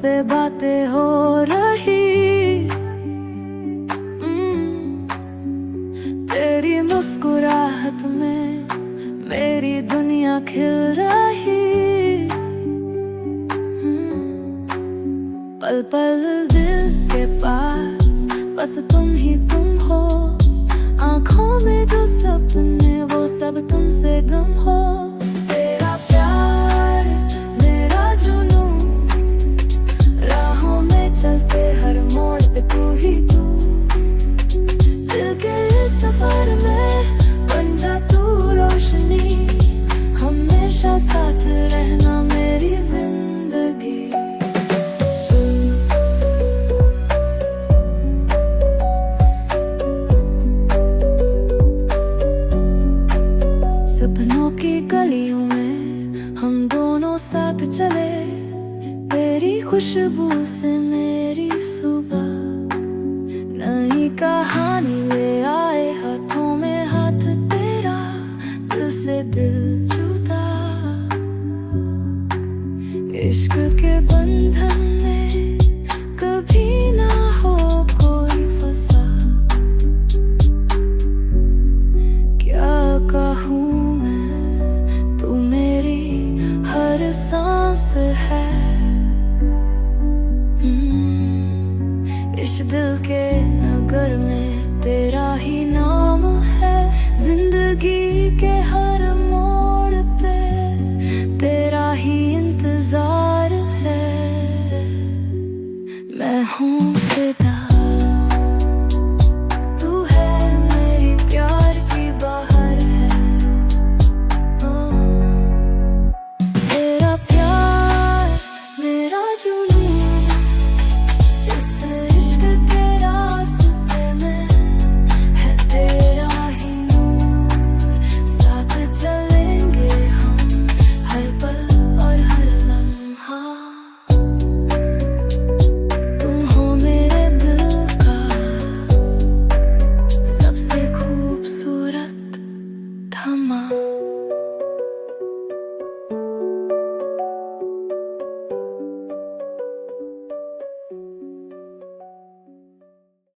तुमसे बातें हो रही। तेरी मुस्कुराहट में मेरी दुनिया खिल रही। पल पल दिल के पास बस तुम ही तुम हो। आँखों में जो सपने वो सब तुमसे गम हो। तेरा प्यार मेरा जुनून, राहों में चलते हर मोड़ पे तू ही तू। दिल के इस सफर में बन जा तू रोशनी, हमेशा साथ रहना मेरी जिंदगी। सपनों की गलियों में हम दोनों साथ चले, तेरी खुशबू से मेरी सुबह। नई कहानी ले आए हाथों में हाथ तेरा, दिल से दिल जुदा। इश्क के बंधन में कभी ना हो कोई फंसा। क्या कहूँ तू मेरी हर सांस है। इस दिल के नगर में तेरा ही नाम है। जिंदगी के हर